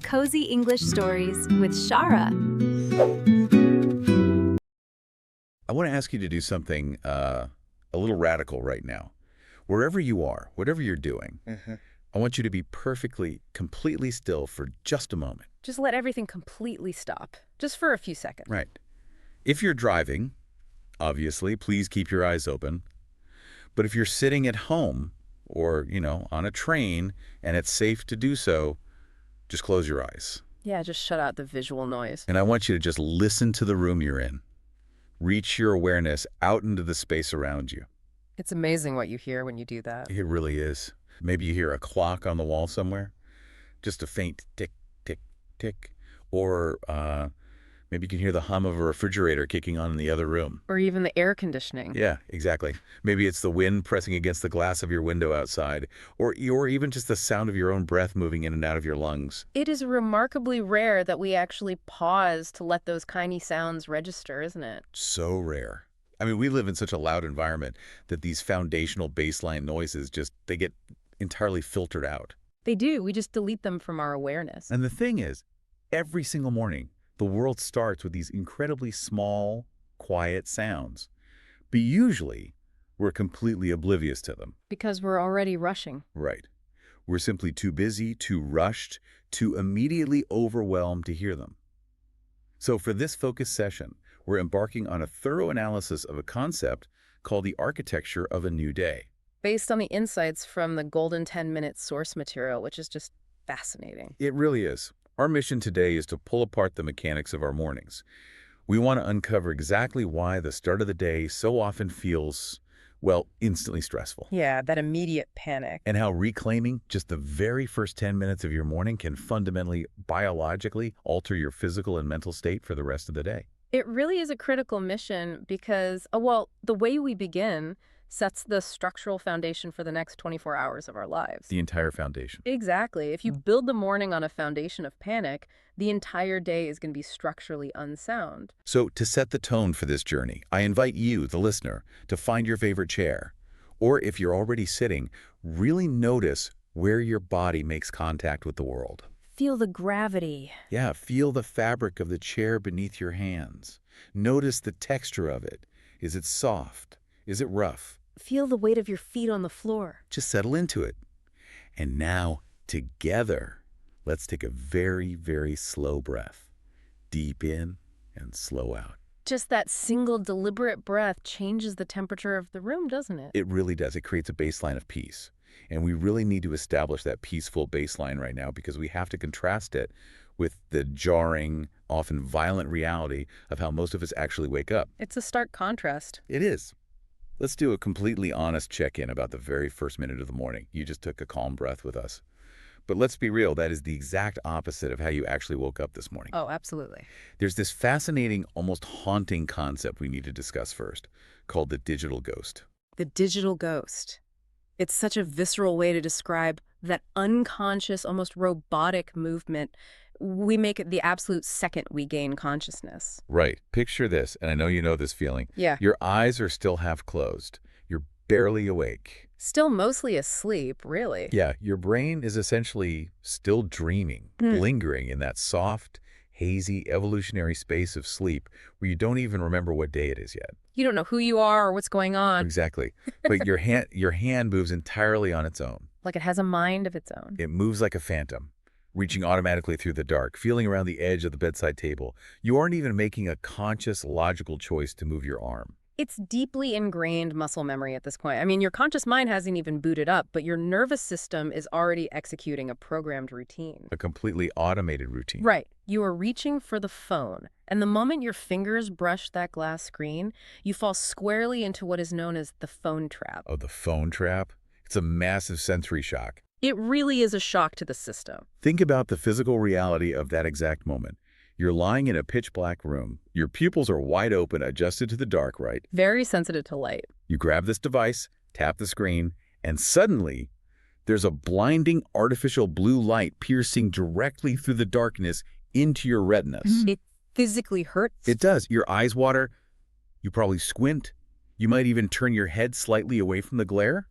Cozy English Stories with Shara. I want to ask you to do something a little radical right now. Wherever you are, whatever you're doing, I want you to be perfectly, completely still for just a moment. Just let everything completely stop, just for a few seconds. Right. If you're driving, obviously, please keep your eyes open. But if you're sitting at home or, on a train and it's safe to do so, just close your eyes. Yeah, just shut out the visual noise. And I want you to just listen to the room you're in. Reach your awareness out into the space around you. It's amazing what you hear when you do that. It really is. Maybe you hear a clock on the wall somewhere, just a faint tick, tick, tick. Or maybe you can hear the hum of a refrigerator kicking on in the other room. Or even the air conditioning. Yeah, exactly. Maybe it's the wind pressing against the glass of your window outside, or even just the sound of your own breath moving in and out of your lungs. It is remarkably rare that we actually pause to let those tiny sounds register, isn't it? So rare. I mean, we live in such a loud environment that these foundational baseline noises they get entirely filtered out. They do. We just delete them from our awareness. And the thing is, every single morning, the world starts with these incredibly small, quiet sounds. But usually, we're completely oblivious to them. Because we're already rushing. Right. We're simply too busy, too rushed, too immediately overwhelmed to hear them. So for this focus session, we're embarking on a thorough analysis of a concept called the architecture of a new day. Based on the insights from the Golden 10-Minute source material, which is just fascinating. It really is. Our mission today is to pull apart the mechanics of our mornings. We want to uncover exactly why the start of the day so often feels, well, instantly stressful. Yeah, that immediate panic. And how reclaiming just the very first 10 minutes of your morning can fundamentally, biologically alter your physical and mental state for the rest of the day. It really is a critical mission because, the way we begin sets the structural foundation for the next 24 hours of our lives. The entire foundation. Exactly. If you build the morning on a foundation of panic, the entire day is going to be structurally unsound. So to set the tone for this journey, I invite you, the listener, to find your favorite chair. Or if you're already sitting, really notice where your body makes contact with the world. Feel the gravity. Yeah, feel the fabric of the chair beneath your hands. Notice the texture of it. Is it soft? Is it rough? Feel the weight of your feet on the floor. Just settle into it. And now, together, let's take a very, very slow breath. Deep in and slow out. Just that single deliberate breath changes the temperature of the room, doesn't it? It really does. It creates a baseline of peace. And we really need to establish that peaceful baseline right now because we have to contrast it with the jarring, often violent reality of how most of us actually wake up. It's a stark contrast. It is. Let's do a completely honest check-in about the very first minute of the morning. You just took a calm breath with us. But let's be real, that is the exact opposite of how you actually woke up this morning. Oh, absolutely. There's this fascinating, almost haunting concept we need to discuss first, called the digital ghost. The digital ghost. It's such a visceral way to describe that unconscious, almost robotic movement we make it the absolute second we gain consciousness. Right. Picture this, and I know you know this feeling. Yeah. Your eyes are still half closed. You're barely awake. Still mostly asleep, really. Yeah, your brain is essentially still dreaming, lingering in that soft, hazy, evolutionary space of sleep where you don't even remember what day it is yet. You don't know who you are or what's going on. Exactly. But your hand moves entirely on its own. Like it has a mind of its own. It moves like a phantom, reaching automatically through the dark, feeling around the edge of the bedside table. You aren't even making a conscious, logical choice to move your arm. It's deeply ingrained muscle memory at this point. I mean, your conscious mind hasn't even booted up, but your nervous system is already executing a programmed routine. A completely automated routine. Right. You are reaching for the phone, and the moment your fingers brush that glass screen, you fall squarely into what is known as the phone trap. Oh, the phone trap? It's a massive sensory shock. It really is a shock to the system. Think about the physical reality of that exact moment. You're lying in a pitch-black room. Your pupils are wide open, adjusted to the dark, right? Very sensitive to light. You grab this device, tap the screen, and suddenly, there's a blinding artificial blue light piercing directly through the darkness into your retinas. It physically hurts. It does. Your eyes water. You probably squint. You might even turn your head slightly away from the glare.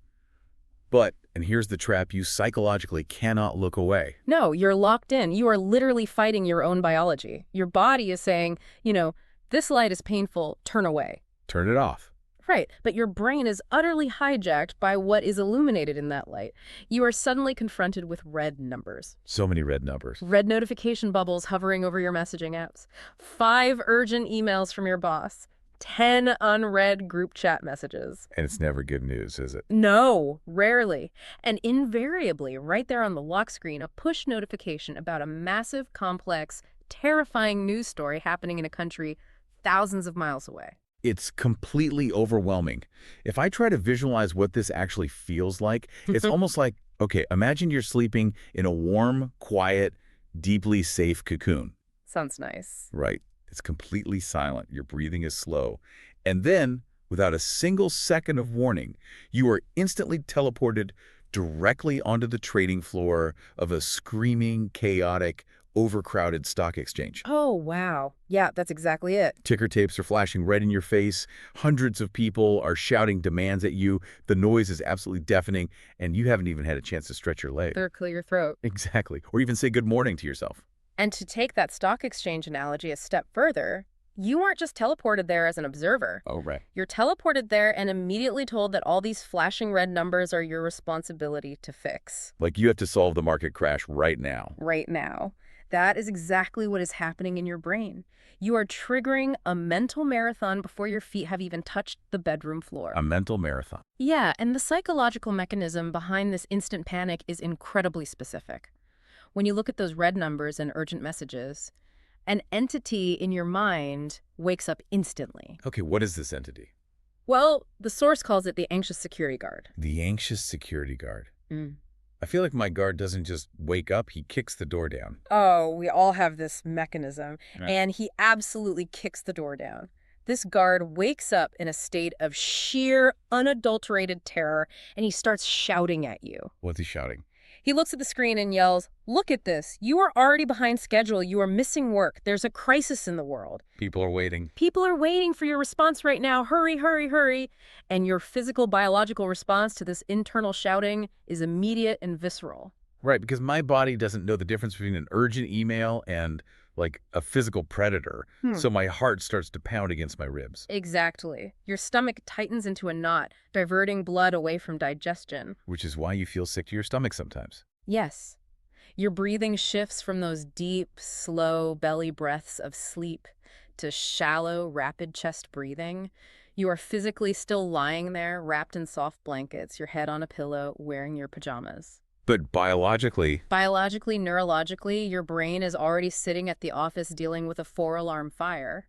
But And here's the trap: you psychologically cannot look away. No, you're locked in. You are literally fighting your own biology. Your body is saying, this light is painful, turn away. Turn it off. Right, but your brain is utterly hijacked by what is illuminated in that light. You are suddenly confronted with red numbers. So many red numbers. Red notification bubbles hovering over your messaging apps. 5 urgent emails from your boss. 10 unread group chat messages. And it's never good news, is it? No, rarely. And invariably, right there on the lock screen, a push notification about a massive, complex, terrifying news story happening in a country thousands of miles away. It's completely overwhelming. If I try to visualize what this actually feels like, it's almost like, okay, imagine you're sleeping in a warm, quiet, deeply safe cocoon. Sounds nice. Right. It's completely silent. Your breathing is slow. And then, without a single second of warning, you are instantly teleported directly onto the trading floor of a screaming, chaotic, overcrowded stock exchange. Oh, wow. Yeah, that's exactly it. Ticker tapes are flashing red in your face. Hundreds of people are shouting demands at you. The noise is absolutely deafening, and you haven't even had a chance to stretch your leg. Or clear your throat. Exactly. Or even say good morning to yourself. And to take that stock exchange analogy a step further, you aren't just teleported there as an observer. Oh, right. You're teleported there and immediately told that all these flashing red numbers are your responsibility to fix. Like you have to solve the market crash right now. Right now. That is exactly what is happening in your brain. You are triggering a mental marathon before your feet have even touched the bedroom floor. A mental marathon. Yeah, and the psychological mechanism behind this instant panic is incredibly specific. When you look at those red numbers and urgent messages, an entity in your mind wakes up instantly. Okay, what is this entity? Well, the source calls it the anxious security guard. The anxious security guard. Mm. I feel like my guard doesn't just wake up, he kicks the door down. Oh, we all have this mechanism, Right. and he absolutely kicks the door down. This guard wakes up in a state of sheer, unadulterated terror, and he starts shouting at you. What's he shouting? He looks at the screen and yells, "Look at this. You are already behind schedule. You are missing work. There's a crisis in the world. People are waiting. People are waiting for your response right now. Hurry, hurry, hurry." And your physical, biological response to this internal shouting is immediate and visceral. Right, because my body doesn't know the difference between an urgent email and, like, a physical predator. So my heart starts to pound against my ribs. Exactly. Your stomach tightens into a knot, diverting blood away from digestion. Which is why you feel sick to your stomach sometimes. Yes. Your breathing shifts from those deep, slow belly breaths of sleep to shallow, rapid chest breathing. You are physically still lying there, wrapped in soft blankets, your head on a pillow, wearing your pajamas. But biologically, Biologically, neurologically, your brain is already sitting at the office dealing with a 4-alarm fire.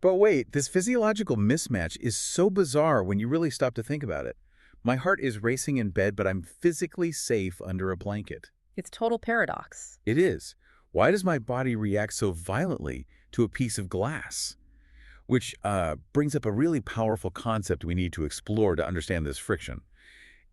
but wait, this physiological mismatch is so bizarre when you really stop to think about it. My heart is racing in bed, but I'm physically safe under a blanket. It's total paradox. It is. Why does my body react so violently to a piece of glass? Which brings up a really powerful concept we need to explore to understand this friction.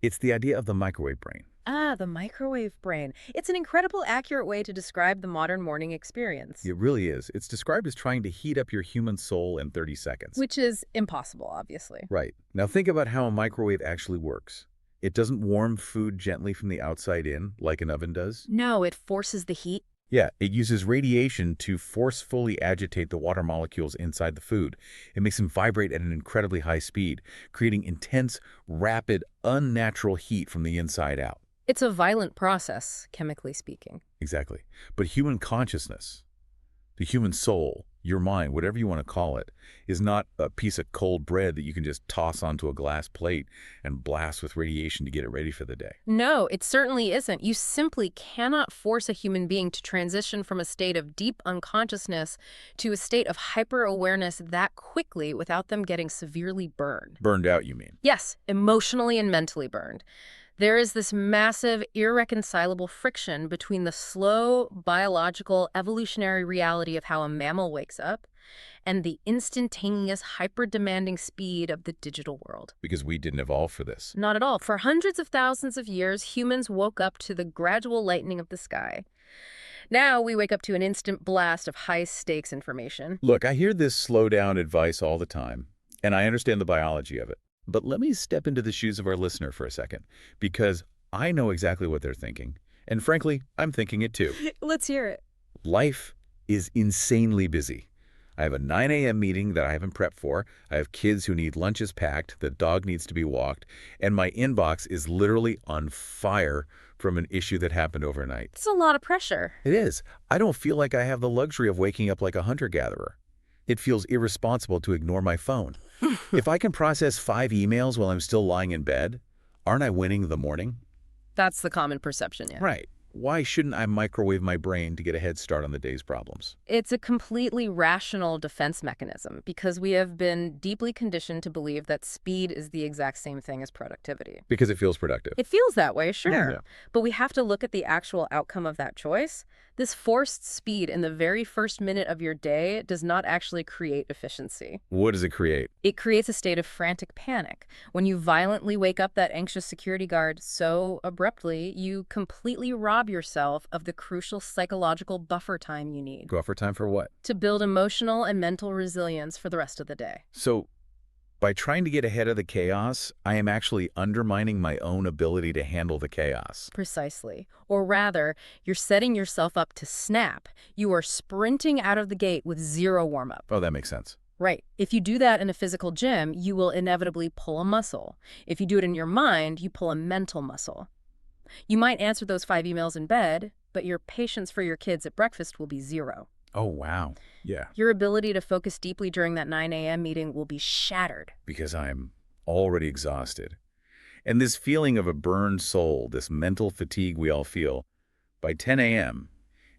It's the idea of the microwave brain. Ah, the microwave brain. It's an incredible, accurate way to describe the modern morning experience. It really is. It's described as trying to heat up your human soul in 30 seconds. Which is impossible, obviously. Right. Now think about how a microwave actually works. It doesn't warm food gently from the outside in, like an oven does. No, it forces the heat. Yeah, it uses radiation to forcefully agitate the water molecules inside the food. It makes them vibrate at an incredibly high speed, creating intense, rapid, unnatural heat from the inside out. It's a violent process, chemically speaking. Exactly. But human consciousness, the human soul, your mind, whatever you want to call it, is not a piece of cold bread that you can just toss onto a glass plate and blast with radiation to get it ready for the day. No, it certainly isn't. You simply cannot force a human being to transition from a state of deep unconsciousness to a state of hyper-awareness that quickly without them getting severely burned. Burned out, you mean? Yes, emotionally and mentally burned. There is this massive, irreconcilable friction between the slow, biological, evolutionary reality of how a mammal wakes up and the instantaneous, hyper-demanding speed of the digital world. Because we didn't evolve for this. Not at all. For hundreds of thousands of years, humans woke up to the gradual lightening of the sky. Now we wake up to an instant blast of high-stakes information. Look, I hear this slow down advice all the time, and I understand the biology of it. But let me step into the shoes of our listener for a second, because I know exactly what they're thinking. And frankly, I'm thinking it too. Let's hear it. Life is insanely busy. I have a 9 a.m. meeting that I haven't prepped for. I have kids who need lunches packed. The dog needs to be walked. And my inbox is literally on fire from an issue that happened overnight. It's a lot of pressure. It is. I don't feel like I have the luxury of waking up like a hunter-gatherer. It feels irresponsible to ignore my phone. If I can process 5 emails while I'm still lying in bed, aren't I winning the morning? That's the common perception, yeah. Right. Why shouldn't I microwave my brain to get a head start on the day's problems? It's a completely rational defense mechanism because we have been deeply conditioned to believe that speed is the exact same thing as productivity. Because it feels productive. It feels that way, sure. Yeah. But we have to look at the actual outcome of that choice. This forced speed in the very first minute of your day does not actually create efficiency. What does it create? It creates a state of frantic panic. When you violently wake up that anxious security guard so abruptly, you completely rob yourself of the crucial psychological buffer time you need Buffer time for what? to build emotional and mental resilience for the rest of the day. So, by trying to get ahead of the chaos, I am actually undermining my own ability to handle the chaos. Precisely. Or rather, you're setting yourself up to snap. You are sprinting out of the gate with zero warm-up. Oh, that makes sense. Right. If you do that in a physical gym, you will inevitably pull a muscle. If you do it in your mind, you pull a mental muscle. You might answer those 5 emails in bed, but your patience for your kids at breakfast will be 0. Oh, wow. Yeah. Your ability to focus deeply during that 9 a.m. meeting will be shattered. Because I'm already exhausted. And this feeling of a burned soul, this mental fatigue we all feel, by 10 a.m.,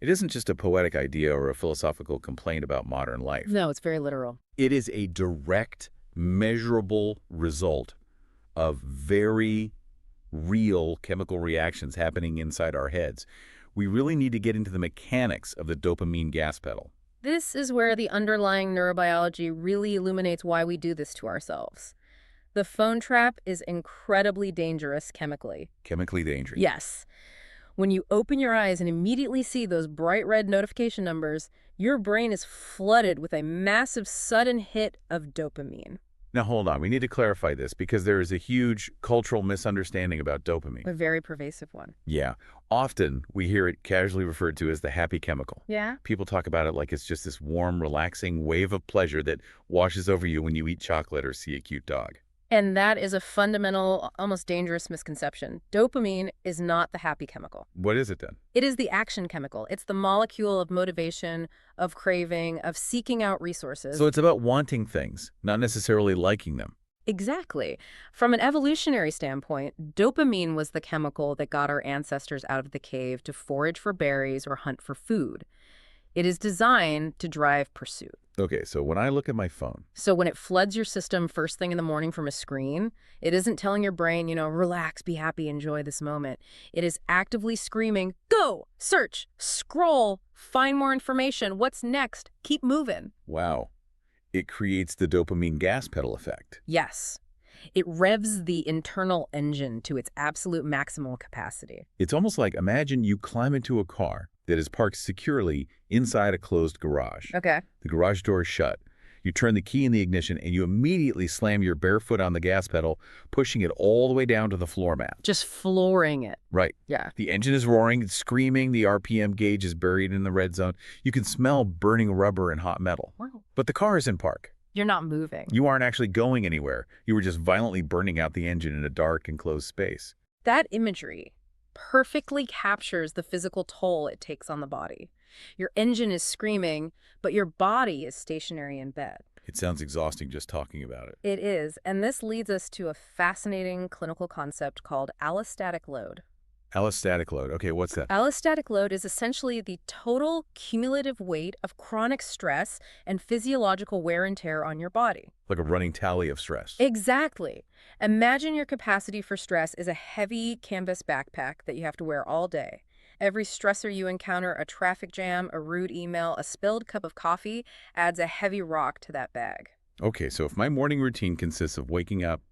it isn't just a poetic idea or a philosophical complaint about modern life. No, it's very literal. It is a direct, measurable result of very real chemical reactions happening inside our heads. We really need to get into the mechanics of the dopamine gas pedal. This is where the underlying neurobiology really illuminates why we do this to ourselves. The phone trap is incredibly dangerous chemically. Chemically dangerous. Yes. When you open your eyes and immediately see those bright red notification numbers, your brain is flooded with a massive sudden hit of dopamine. Now, hold on. We need to clarify this because there is a huge cultural misunderstanding about dopamine. A very pervasive one. Yeah. Often, we hear it casually referred to as the happy chemical. Yeah? People talk about it like it's just this warm, relaxing wave of pleasure that washes over you when you eat chocolate or see a cute dog. And that is a fundamental, almost dangerous misconception. Dopamine is not the happy chemical. What is it then? It is the action chemical. It's the molecule of motivation, of craving, of seeking out resources. So it's about wanting things, not necessarily liking them. Exactly. From an evolutionary standpoint, dopamine was the chemical that got our ancestors out of the cave to forage for berries or hunt for food. It is designed to drive pursuit. Okay, so when I look at my phone, So when it floods your system first thing in the morning from a screen, it isn't telling your brain, relax, be happy, enjoy this moment. It is actively screaming, go, search, scroll, find more information. What's next? Keep moving. wow, it creates the dopamine gas pedal effect. Yes. It revs the internal engine to its absolute maximal capacity. It's almost like imagine you climb into a car that is parked securely inside a closed garage. Okay. The garage door is shut. You turn the key in the ignition and you immediately slam your bare foot on the gas pedal, pushing it all the way down to the floor mat. Just flooring it. Right. Yeah. The engine is roaring, it's screaming, the RPM gauge is buried in the red zone. You can smell burning rubber and hot metal. Wow. But the car is in park. You're not moving. You aren't actually going anywhere. You were just violently burning out the engine in a dark, enclosed space. That imagery perfectly captures the physical toll it takes on the body. Your engine is screaming, but your body is stationary in bed. It sounds exhausting just talking about it. It is, and this leads us to a fascinating clinical concept called allostatic load. Allostatic load. Okay, what's that? Allostatic load is essentially the total cumulative weight of chronic stress and physiological wear and tear on your body. Like a running tally of stress. Exactly. Imagine your capacity for stress is a heavy canvas backpack that you have to wear all day. Every stressor you encounter, a traffic jam, a rude email, a spilled cup of coffee, adds a heavy rock to that bag. Okay, so if my morning routine consists of waking up,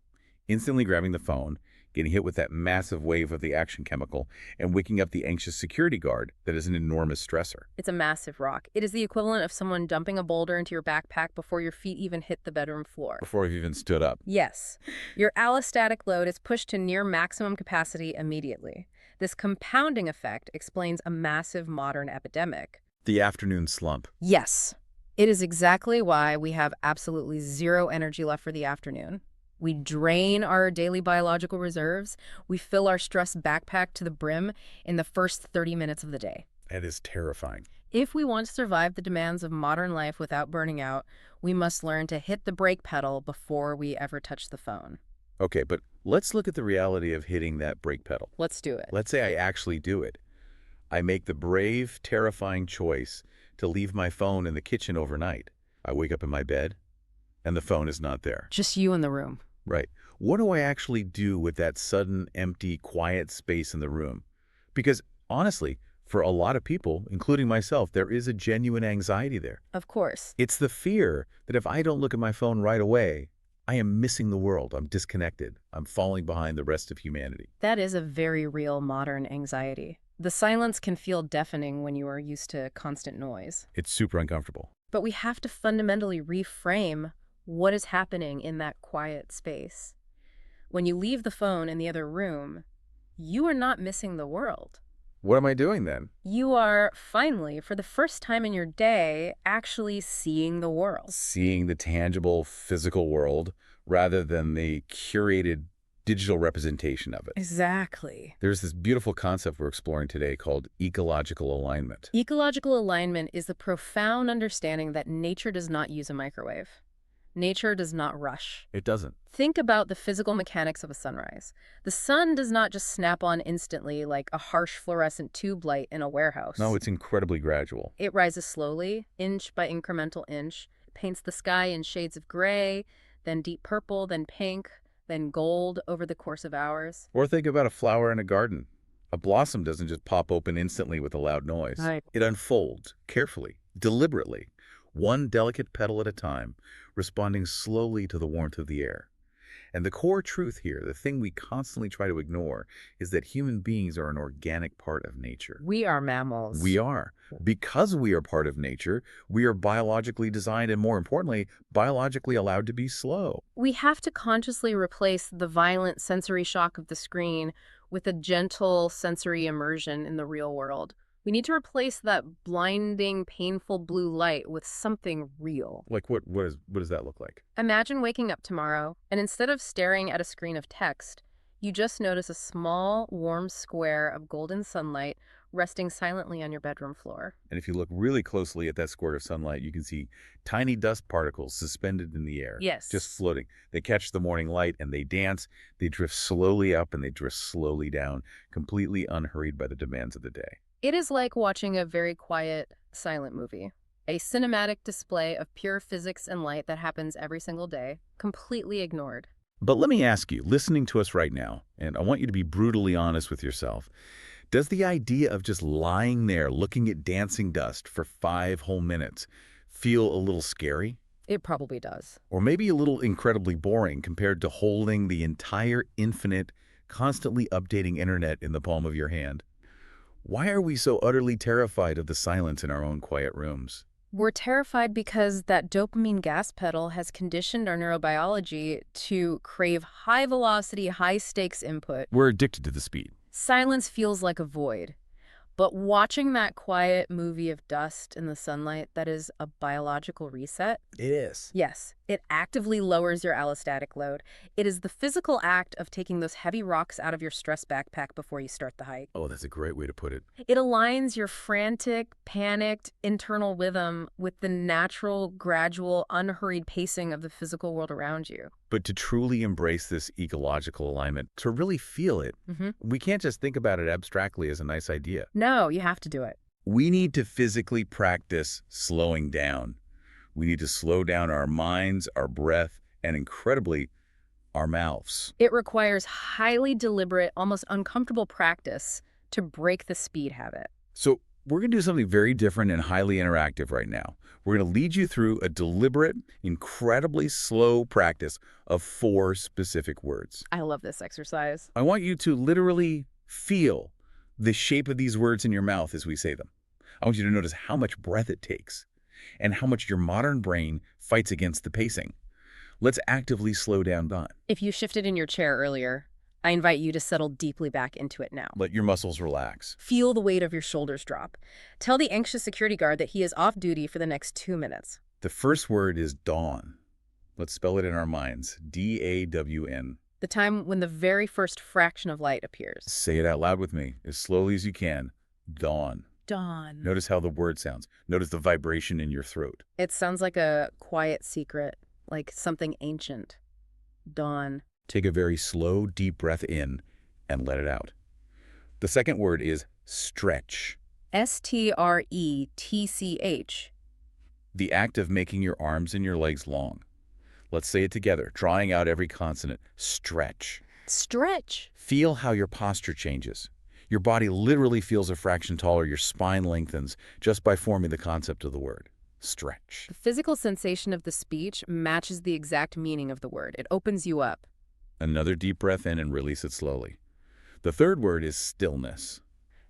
instantly grabbing the phone, getting hit with that massive wave of the action chemical and waking up the anxious security guard that is an enormous stressor. It's a massive rock. It is the equivalent of someone dumping a boulder into your backpack before your feet even hit the bedroom floor. Before we've even stood up. Yes. Your allostatic load is pushed to near maximum capacity immediately. This compounding effect explains a massive modern epidemic. The afternoon slump. Yes. It is exactly why we have absolutely zero energy left for the afternoon. We drain our daily biological reserves. We fill our stress backpack to the brim in the first 30 minutes of the day. That is terrifying. If we want to survive the demands of modern life without burning out, we must learn to hit the brake pedal before we ever touch the phone. Okay, but let's look at the reality of hitting that brake pedal. Let's do it. Let's say I actually do it. I make the brave, terrifying choice to leave my phone in the kitchen overnight. I wake up in my bed, and the phone is not there. Just you in the room. Right. What do I actually do with that sudden, empty, quiet space in the room? Because, honestly, for a lot of people, including myself, there is a genuine anxiety there. Of course. It's the fear that if I don't look at my phone right away, I am missing the world. I'm disconnected. I'm falling behind the rest of humanity. That is a very real modern anxiety. The silence can feel deafening when you are used to constant noise. It's super uncomfortable. But we have to fundamentally reframe what is happening in that quiet space. When you leave the phone in the other room, you are not missing the world. What am I doing then? You are finally, for the first time in your day, actually seeing the world. Seeing the tangible, physical world rather than the curated digital representation of it. Exactly. There's this beautiful concept we're exploring today called ecological alignment. Ecological alignment is the profound understanding that nature does not use a microwave. Nature does not rush. It doesn't. Think about the physical mechanics of a sunrise. The sun does not just snap on instantly like a harsh fluorescent tube light in a warehouse. No, it's incredibly gradual. It rises slowly, inch by incremental inch. It paints the sky in shades of gray, then deep purple, then pink, then gold over the course of hours. Or think about a flower in a garden. A blossom doesn't just pop open instantly with a loud noise. Right. It unfolds carefully, deliberately, one delicate petal at a time, responding slowly to the warmth of the air. And the core truth here, the thing we constantly try to ignore, is that human beings are an organic part of nature. We are mammals. We are. Because we are part of nature, we are biologically designed and, more importantly, biologically allowed to be slow. We have to consciously replace the violent sensory shock of the screen with a gentle sensory immersion in the real world. We need to replace that blinding, painful blue light with something real. Like what does that look like? Imagine waking up tomorrow, and instead of staring at a screen of text, you just notice a small, warm square of golden sunlight resting silently on your bedroom floor. And if you look really closely at that squirt of sunlight, you can see tiny dust particles suspended in the air. Yes. Just floating. They catch the morning light and they dance. They drift slowly up and they drift slowly down, completely unhurried by the demands of the day. It is like watching a very quiet, silent movie. A cinematic display of pure physics and light that happens every single day, completely ignored. But let me ask you, listening to us right now, and I want you to be brutally honest with yourself, does the idea of just lying there looking at dancing dust for 5 whole minutes feel a little scary? It probably does. Or maybe a little incredibly boring compared to holding the entire infinite, constantly updating internet in the palm of your hand? Why are we so utterly terrified of the silence in our own quiet rooms? We're terrified because that dopamine gas pedal has conditioned our neurobiology to crave high-velocity, high-stakes input. We're addicted to the speed. Silence feels like a void. But watching that quiet movie of dust in the sunlight, that is a biological reset. It is. Yes, it actively lowers your allostatic load. It is the physical act of taking those heavy rocks out of your stress backpack before you start the hike. Oh, that's a great way to put it. It aligns your frantic, panicked internal rhythm with the natural, gradual, unhurried pacing of the physical world around you. But to truly embrace this ecological alignment, to really feel it, we can't just think about it abstractly as a nice idea. No, you have to do it. We need to physically practice slowing down. We need to slow down our minds, our breath, and incredibly, our mouths. It requires highly deliberate, almost uncomfortable practice to break the speed habit. So We're going to do something very different and highly interactive right now. We're going to lead you through a deliberate, incredibly slow practice of 4 specific words. I love this exercise. I want you to literally feel the shape of these words in your mouth as we say them. I want you to notice how much breath it takes and how much your modern brain fights against the pacing. Let's actively slow down time. If you shifted in your chair earlier, I invite you to settle deeply back into it now. Let your muscles relax. Feel the weight of your shoulders drop. Tell the anxious security guard that he is off duty for the next 2 minutes. The first word is dawn. Let's spell it in our minds. D-A-W-N. The time when the very first fraction of light appears. Say it out loud with me, as slowly as you can. Dawn. Dawn. Notice how the word sounds. Notice the vibration in your throat. It sounds like a quiet secret, like something ancient. Dawn. Take a very slow, deep breath in and let it out. The second word is stretch. S-T-R-E-T-C-H. The act of making your arms and your legs long. Let's say it together, drawing out every consonant. Stretch. Stretch. Feel how your posture changes. Your body literally feels a fraction taller, your spine lengthens just by forming the concept of the word. Stretch. The physical sensation of the speech matches the exact meaning of the word. It opens you up. Another deep breath in and release it slowly. The third word is stillness.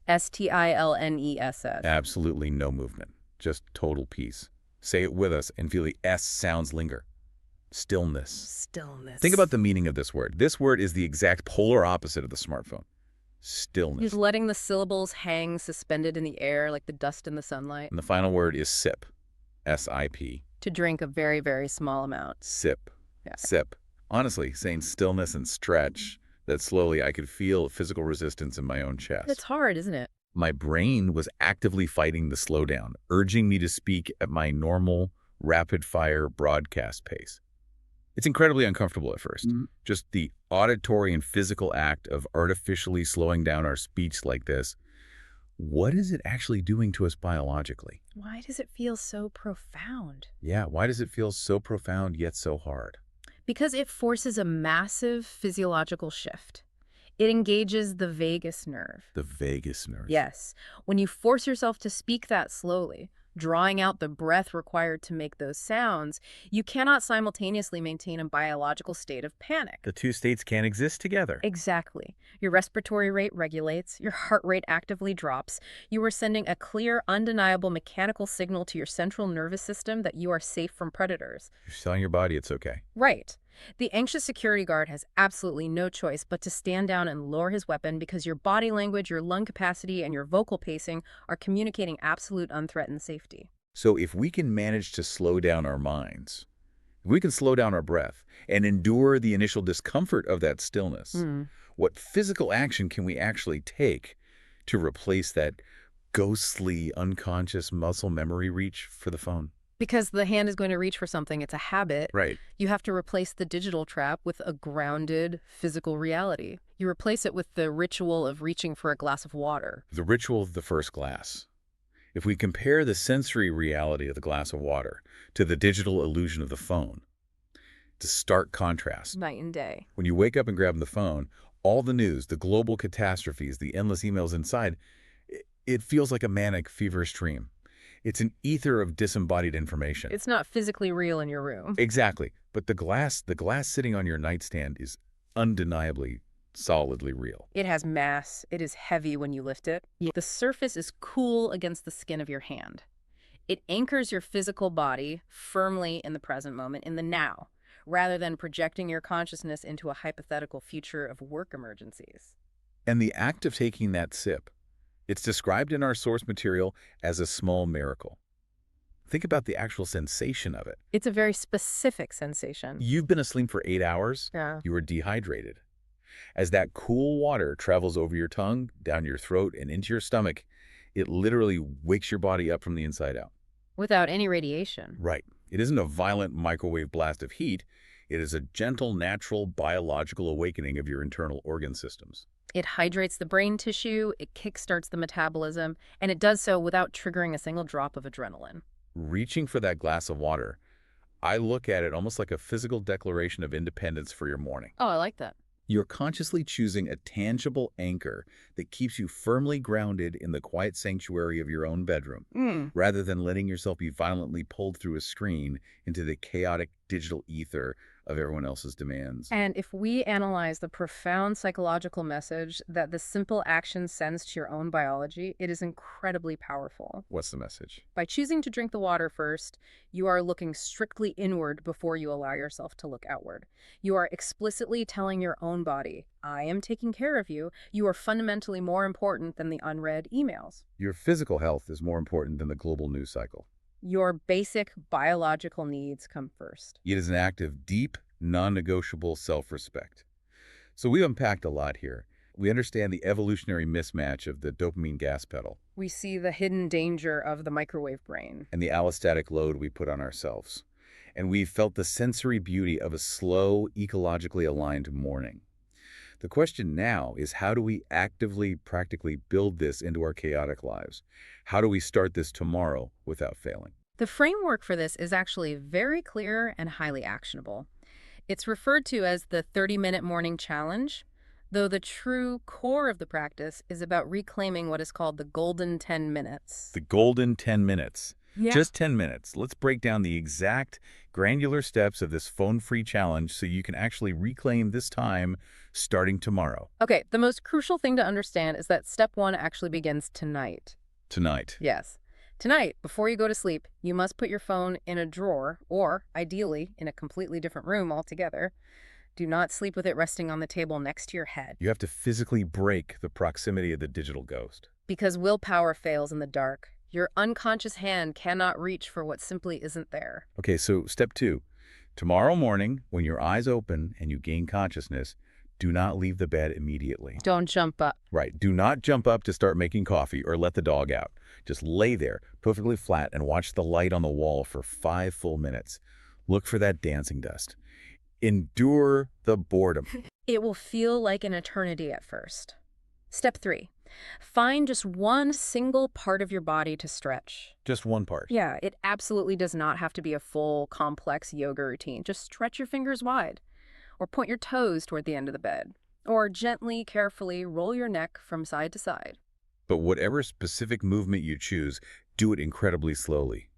S-T-I-L-N-E-S-S. Absolutely no movement, just total peace. Say it with us and feel the S sounds linger. Stillness. Stillness. Think about the meaning of this word. This word is the exact polar opposite of the smartphone. Stillness. He's letting the syllables hang suspended in the air like the dust in the sunlight. And the final word is sip. S-I-P. To drink a very, very small amount. Sip. Yeah. Sip. Honestly, saying stillness and stretch, that slowly I could feel physical resistance in my own chest. It's hard, isn't it? My brain was actively fighting the slowdown, urging me to speak at my normal, rapid-fire broadcast pace. It's incredibly uncomfortable at first. Just the auditory and physical act of artificially slowing down our speech like this. What is it actually doing to us biologically? Why does it feel so profound? Yeah, why does it feel so profound yet so hard? Because it forces a massive physiological shift. It engages the vagus nerve. The vagus nerve. Yes. When you force yourself to speak that slowly, drawing out the breath required to make those sounds, you cannot simultaneously maintain a biological state of panic. The two states can't exist together. Exactly. Your respiratory rate regulates, your heart rate actively drops. You are sending a clear, undeniable mechanical signal to your central nervous system that you are safe from predators. You're telling your body it's okay. Right. The anxious security guard has absolutely no choice but to stand down and lower his weapon because your body language, your lung capacity, and your vocal pacing are communicating absolute unthreatened safety. So if we can manage to slow down our minds, if we can slow down our breath and endure the initial discomfort of that stillness, what physical action can we actually take to replace that ghostly, unconscious muscle memory reach for the phone? Because the hand is going to reach for something, it's a habit. Right. You have to replace the digital trap with a grounded physical reality. You replace it with the ritual of reaching for a glass of water. The ritual of the first glass. If we compare the sensory reality of the glass of water to the digital illusion of the phone, it's a stark contrast. Night and day. When you wake up and grab the phone, all the news, the global catastrophes, the endless emails inside, it feels like a manic, feverish dream. It's an ether of disembodied information. It's not physically real in your room. Exactly. But the glass sitting on your nightstand is undeniably, solidly real. It has mass. It is heavy when you lift it. The surface is cool against the skin of your hand. It anchors your physical body firmly in the present moment, in the now, rather than projecting your consciousness into a hypothetical future of work emergencies. And the act of taking that sip, it's described in our source material as a small miracle. Think about the actual sensation of it. It's a very specific sensation. You've been asleep for 8 hours. Yeah. You were dehydrated. As that cool water travels over your tongue, down your throat, and into your stomach, it literally wakes your body up from the inside out. Without any radiation. Right. It isn't a violent microwave blast of heat. It is a gentle, natural, biological awakening of your internal organ systems. It hydrates the brain tissue, it kickstarts the metabolism, and it does so without triggering a single drop of adrenaline. Reaching for that glass of water, I look at it almost like a physical declaration of independence for your morning. Oh, I like that. You're consciously choosing a tangible anchor that keeps you firmly grounded in the quiet sanctuary of your own bedroom, rather than letting yourself be violently pulled through a screen into the chaotic digital ether of everyone else's demands. And if we analyze the profound psychological message that the simple action sends to your own biology, it is incredibly powerful. What's the message? By choosing to drink the water first, you are looking strictly inward before you allow yourself to look outward. You are explicitly telling your own body, I am taking care of you. You are fundamentally more important than the unread emails. Your physical health is more important than the global news cycle. Your basic biological needs come first. It is an act of deep, non-negotiable self-respect. So we've unpacked a lot here. We understand the evolutionary mismatch of the dopamine gas pedal We see the hidden danger of the microwave brain. and the allostatic load we put on ourselves. And we've felt the sensory beauty of a slow, ecologically aligned morning. The question now is, how do we actively, practically build this into our chaotic lives? How do we start this tomorrow without failing? The framework for this is actually very clear and highly actionable. It's referred to as the 30-minute morning challenge, though the true core of the practice is about reclaiming what is called the golden 10 minutes. The golden 10 minutes. Yeah. Just 10 minutes. Let's break down the exact granular steps of this phone-free challenge so you can actually reclaim this time starting tomorrow. Okay, the most crucial thing to understand is that step one actually begins tonight. Tonight. Yes. Tonight, before you go to sleep, you must put your phone in a drawer, or ideally, in a completely different room altogether. Do not sleep with it resting on the table next to your head, You have to physically break the proximity of the digital ghost. because willpower fails in the dark. Your unconscious hand cannot reach for what simply isn't there. Okay, so step 2. Tomorrow morning, when your eyes open and you gain consciousness, do not leave the bed immediately. Don't jump up. Right. Do not jump up to start making coffee or let the dog out. Just lay there, perfectly flat, and watch the light on the wall for 5 full minutes. Look for that dancing dust. Endure the boredom. It will feel like an eternity at first. Step 3. Find just one single part of your body to stretch. Just one part. Yeah, it absolutely does not have to be a full, complex yoga routine. Just stretch your fingers wide, or point your toes toward the end of the bed, or gently, carefully roll your neck from side to side. But whatever specific movement you choose, do it incredibly slowly.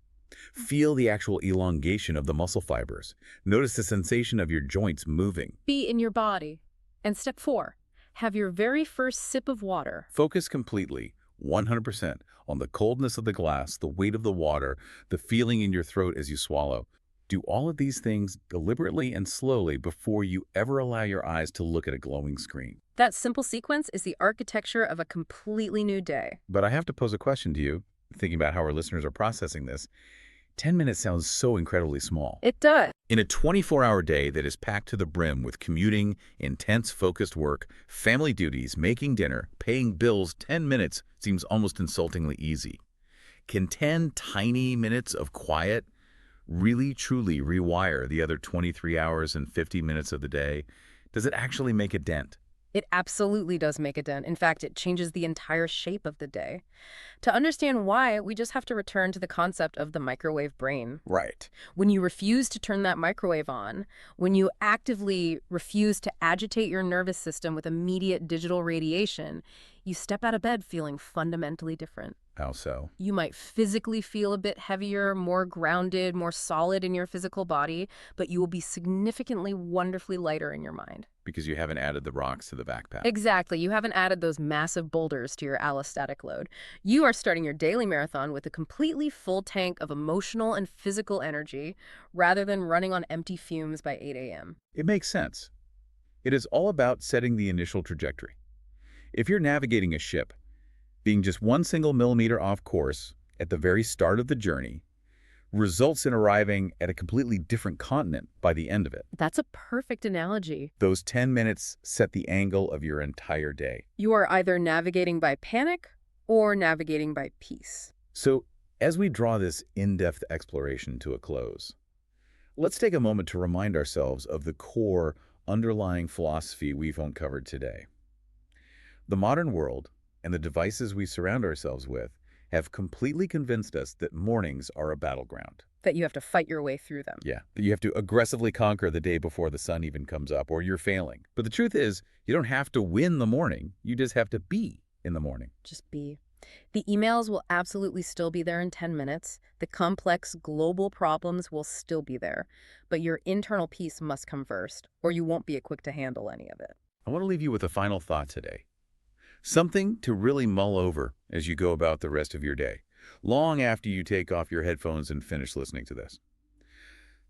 Feel the actual elongation of the muscle fibers. Notice the sensation of your joints moving. Be in your body. And step 4, have your very first sip of water. Focus completely, 100%, on the coldness of the glass, the weight of the water, the feeling in your throat as you swallow. Do all of these things deliberately and slowly before you ever allow your eyes to look at a glowing screen. That simple sequence is the architecture of a completely new day. But I have to pose a question to you, thinking about how our listeners are processing this. 10 minutes sounds so incredibly small. It does. In a 24-hour day that is packed to the brim with commuting, intense focused work, family duties, making dinner, paying bills, 10 minutes seems almost insultingly easy. Can 10 tiny minutes of quiet really truly rewire the other 23 hours and 50 minutes of the day? Does it actually make a dent? It absolutely does make a dent. In fact, it changes the entire shape of the day. To understand why, we just have to return to the concept of the microwave brain. Right. When you refuse to turn that microwave on, when you actively refuse to agitate your nervous system with immediate digital radiation, you step out of bed feeling fundamentally different. How so? You might physically feel a bit heavier, more grounded, more solid in your physical body, but you will be significantly, wonderfully lighter in your mind. Because you haven't added the rocks to the backpack. Exactly. You haven't added those massive boulders to your allostatic load. You are starting your daily marathon with a completely full tank of emotional and physical energy rather than running on empty fumes by 8 a.m. It makes sense. It is all about setting the initial trajectory. If you're navigating a ship, being just 1 single millimeter off course at the very start of the journey results in arriving at a completely different continent by the end of it. That's a perfect analogy. Those 10 minutes set the angle of your entire day. You are either navigating by panic or navigating by peace. So, as we draw this in-depth exploration to a close, let's take a moment to remind ourselves of the core underlying philosophy we've uncovered today. The modern world and the devices we surround ourselves with have completely convinced us that mornings are a battleground. that you have to fight your way through them. Yeah, that you have to aggressively conquer the day before the sun even comes up, or you're failing. But the truth is, you don't have to win the morning. You just have to be in the morning. Just be. The emails will absolutely still be there in 10 minutes. The complex global problems will still be there. But your internal peace must come first, or you won't be equipped to handle any of it. I want to leave you with a final thought today. Something to really mull over as you go about the rest of your day, long after you take off your headphones and finish listening to this.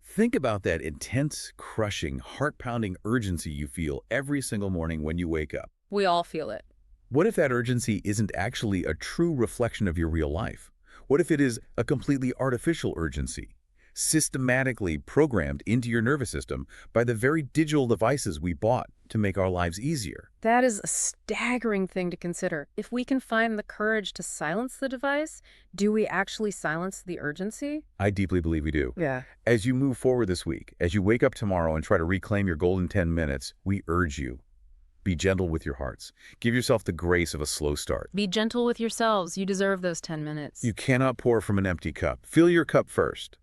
Think about that intense, crushing, heart-pounding urgency you feel every single morning when you wake up. We all feel it. What if that urgency isn't actually a true reflection of your real life? What if it is a completely artificial urgency, systematically programmed into your nervous system by the very digital devices we bought to make our lives easier? That is a staggering thing to consider. If we can find the courage to silence the device, do we actually silence the urgency? I deeply believe we do. Yeah. As you move forward this week, as you wake up tomorrow and try to reclaim your golden 10 minutes, we urge you, be gentle with your hearts. Give yourself the grace of a slow start. Be gentle with yourselves. You deserve those 10 minutes. You cannot pour from an empty cup. Fill your cup first.